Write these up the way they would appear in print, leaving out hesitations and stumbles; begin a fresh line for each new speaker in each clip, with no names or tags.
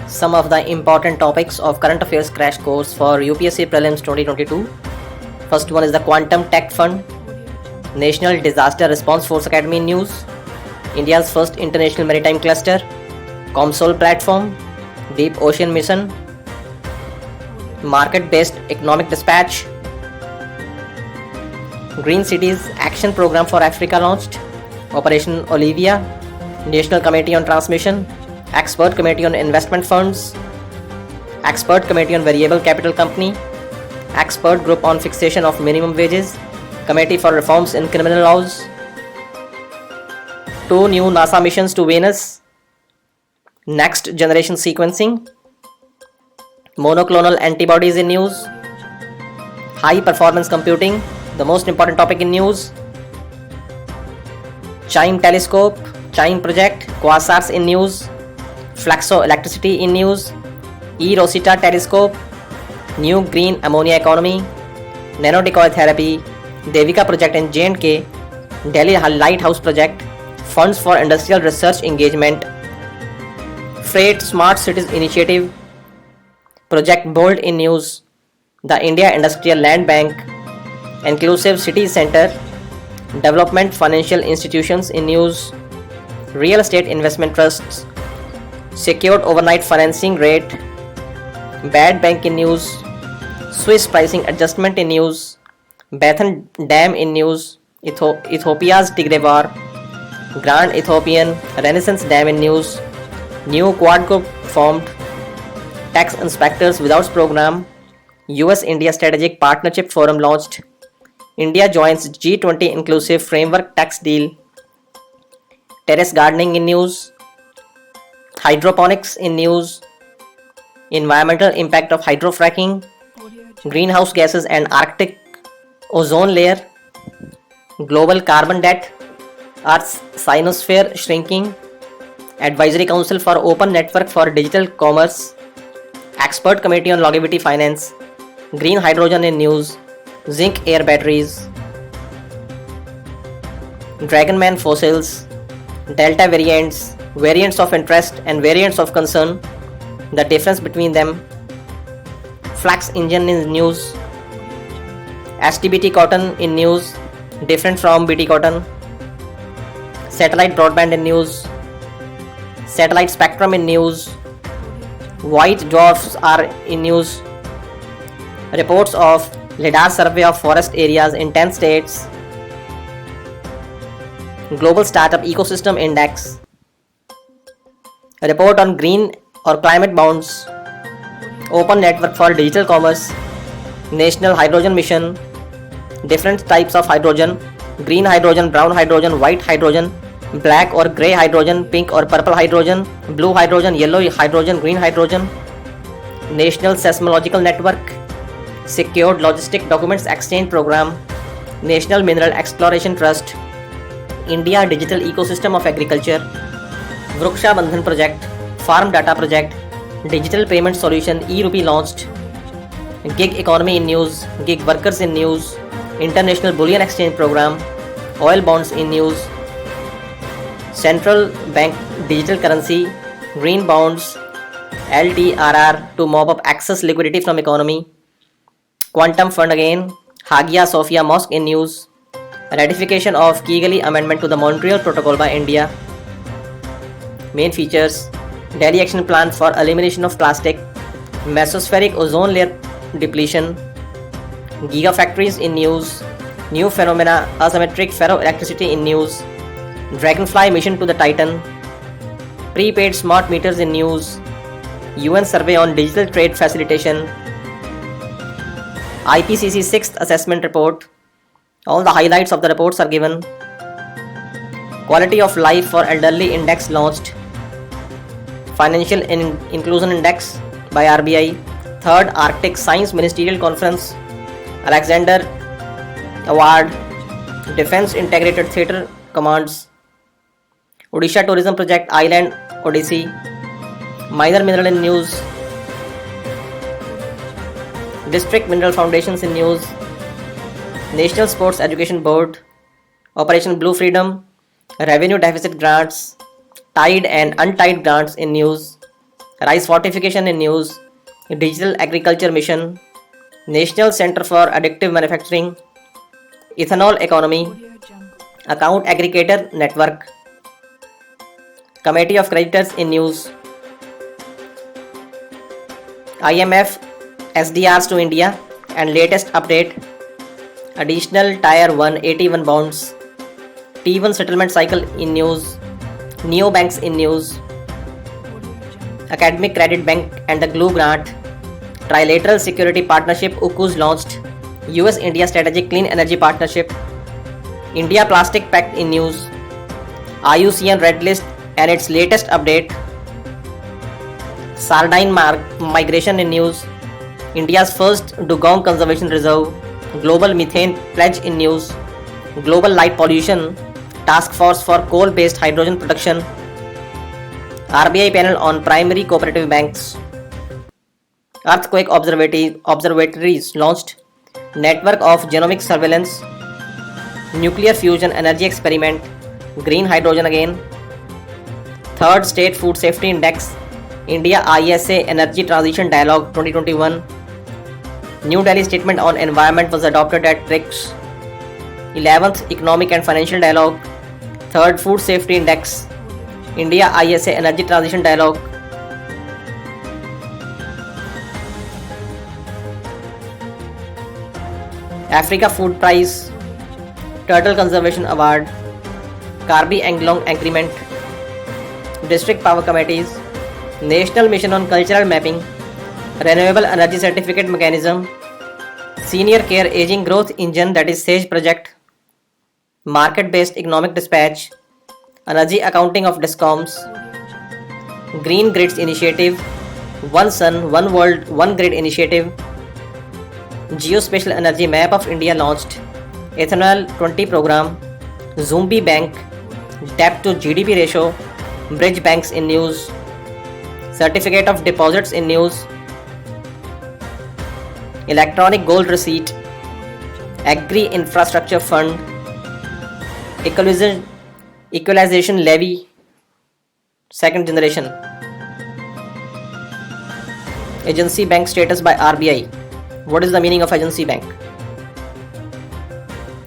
Some of the important topics of current affairs crash course for UPSC Prelims 2022. First one is the Quantum Tech Fund, National Disaster Response Force Academy news, India's first international maritime cluster, COMSOL platform, Deep Ocean Mission, Market-based economic dispatch, Green Cities Action Program for Africa launched, Operation Olivia, National Committee on Transmission, Expert Committee on Investment Funds, Expert Committee on Variable Capital Company, Expert Group on Fixation of Minimum Wages, Committee for Reforms in Criminal Laws, 2 new NASA missions to Venus, Next Generation Sequencing, Monoclonal Antibodies in news, High Performance Computing, the most important topic in news, Chime Telescope, Chime Project, Quasars in news, Fluxo Electricity in news, E-Rosetta Telescope, New Green Ammonia Economy, Nanodecoy Therapy, Devika Project in J&K, Delhi Lighthouse Project, Funds for Industrial Research Engagement, Freight Smart Cities Initiative, Project Bold in news, the India Industrial Land Bank, Inclusive Cities Center, Development Financial Institutions in news, Real Estate Investment Trusts, Secured Overnight Financing Rate, Bad Bank in news, Swiss Pricing Adjustment in news, Bethan Dam in news, Ethiopia's Tigray War, Grand Ethiopian Renaissance Dam in news, New Quad Group formed, Tax Inspectors Without Program, US-India Strategic Partnership Forum launched, India joins G20 Inclusive Framework Tax Deal, Terrace Gardening in news, Hydroponics in news, Environmental Impact of Hydrofracking, Greenhouse Gases and Arctic Ozone Layer, Global Carbon Debt, Earth's Cyanosphere Shrinking, Advisory Council for Open Network for Digital Commerce, Expert Committee on Longevity Finance, Green Hydrogen in news, Zinc Air Batteries, Dragonman Fossils, Delta Variants, Variants of Interest and Variants of Concern, the difference between them, Flax Engine in news, STBT Cotton in news, different from BT Cotton, Satellite Broadband in news, Satellite Spectrum in news, White Dwarfs are in news, Reports of LIDAR Survey of Forest Areas in 10 states, Global Startup Ecosystem Index, Report on Green or Climate Bonds, Open Network for Digital Commerce, National Hydrogen Mission, different types of hydrogen, green hydrogen, brown hydrogen, white hydrogen, black or grey hydrogen, pink or purple hydrogen, blue hydrogen, yellow hydrogen, green hydrogen, National Seismological Network, Secured Logistic Documents Exchange Program, National Mineral Exploration Trust, India Digital Ecosystem of Agriculture, Vriksha Bandhan Project, Farm Data Project, Digital Payment Solution e-Rupee launched, Gig Economy in news, Gig Workers in news, International Bullion Exchange Program, Oil Bonds in news, Central Bank Digital Currency, Green Bonds, LTRR to mop up excess liquidity from economy, Quantum Fund again, Hagia Sophia Mosque in news, Ratification of Kigali Amendment to the Montreal Protocol by India, main features, Delhi Action Plan for Elimination of Plastic, Mesospheric Ozone Layer Depletion, Gigafactories in news, New Phenomena Asymmetric Ferroelectricity in news, Dragonfly Mission to the Titan, Prepaid Smart Meters in news, UN Survey on Digital Trade Facilitation, IPCC 6th Assessment Report. All the highlights of the reports are given. Quality of Life for Elderly Index launched, Financial Inclusion Index by RBI, 3rd Arctic Science Ministerial Conference, Alexander Award, Defense Integrated Theatre Commands, Odisha Tourism Project Island Odyssey, Minor Mineral in news, District Mineral Foundations in news, National Sports Education Board, Operation Blue Freedom, Revenue Deficit Grants, Tied and Untied Grants in news, Rice fortification in news, Digital Agriculture Mission, National Center for Additive Manufacturing, Ethanol Economy, Account Aggregator Network, Committee of Creditors in news, IMF SDRs to India and latest update, additional Tier 1 81 bonds, T1 settlement cycle in news, neobanks in news, Academic Credit Bank and the Glue Grant, Trilateral Security Partnership UKUS launched, US-India Strategic Clean Energy Partnership, India Plastic Pact in news, IUCN Red List and its latest update, Sardine migration in news, India's first dugong conservation reserve, Global Methane Pledge in news, Global Light Pollution Task Force for Coal-Based Hydrogen Production, RBI panel on primary cooperative banks, Earthquake observatories launched, Network of Genomic Surveillance, Nuclear Fusion Energy Experiment, Green Hydrogen Again, Third State Food Safety Index, India ISA Energy Transition Dialogue 2021, New Delhi Statement on Environment was adopted at BRICS, 11th Economic and Financial Dialogue, Third Food Safety Index, India ISA Energy Transition Dialogue, Africa Food Prize, Turtle Conservation Award, Karbi Anglong Agreement, District Power Committees, National Mission on Cultural Mapping, Renewable Energy Certificate Mechanism, Senior Care Aging Growth Engine that is SAGE project, Market-Based Economic Dispatch, Energy Accounting of Discoms, Green Grids Initiative, One Sun, One World, One Grid Initiative, Geospatial Energy Map of India launched, Ethanol 20 program, Zumbi Bank, Debt to GDP ratio, Bridge Banks in news, Certificate of Deposits in news, Electronic Gold Receipt, Agri Infrastructure Fund, Equalization Levy, second generation, Agency Bank status by RBI. What is the meaning of agency bank?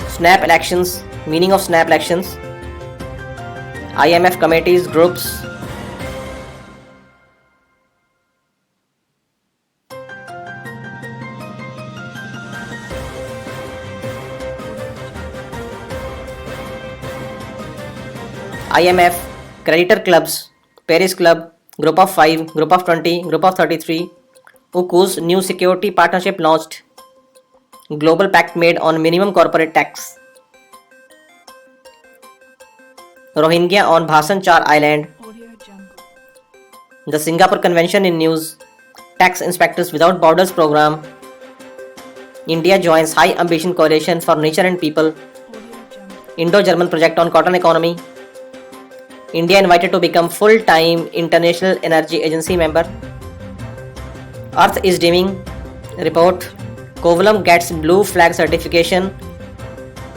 Snap elections, meaning of snap elections, IMF committees, groups, IMF, creditor clubs, Paris Club, Group of 5, Group of 20, Group of 33, UKUS new security partnership launched, Global Pact made on minimum corporate tax, Rohingya on Bhasan Char Island, the Singapore Convention in news, Tax Inspectors Without Borders program, India joins High Ambition Coalition for Nature and People, Indo-German project on cotton economy, India invited to become full-time International Energy Agency member, Earth is dimming, report, Kovalam gets blue flag certification.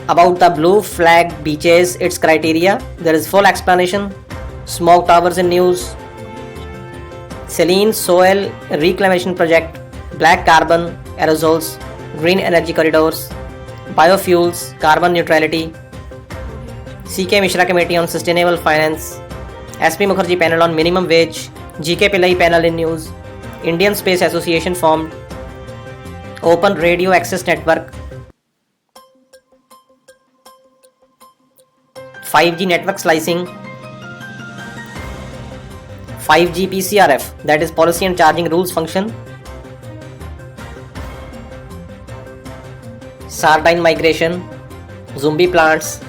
About the blue flag beaches, its criteria, there is full explanation, smog towers in news, saline soil reclamation project, black carbon, aerosols, green energy corridors, biofuels, carbon neutrality, CK Mishra Committee on Sustainable Finance, SP Mukherjee panel on minimum wage, GK Pillai panel in news, Indian Space Association formed, Open Radio Access Network, 5G network slicing, 5G PCRF, that is Policy and Charging Rules function, Sardine migration, Zumbi plants,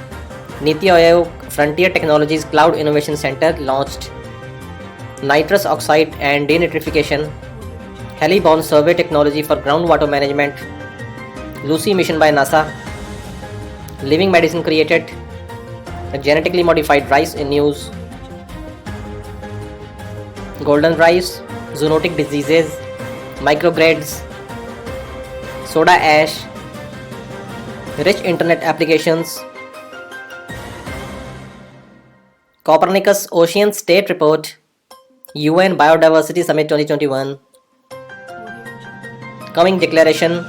Niti Aayog Frontier Technologies Cloud Innovation Center launched, nitrous oxide and denitrification, heliborne survey technology for groundwater management, Lucy mission by NASA, living medicine created, genetically modified rice in news, golden rice, zoonotic diseases, microgrids, soda ash, rich internet applications, Copernicus Ocean State Report, UN Biodiversity Summit 2021. Coming declaration.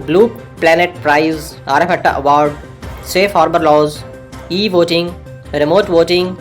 Blue Planet Prize, RF Award, Safe Harbor Laws, e-voting, remote voting,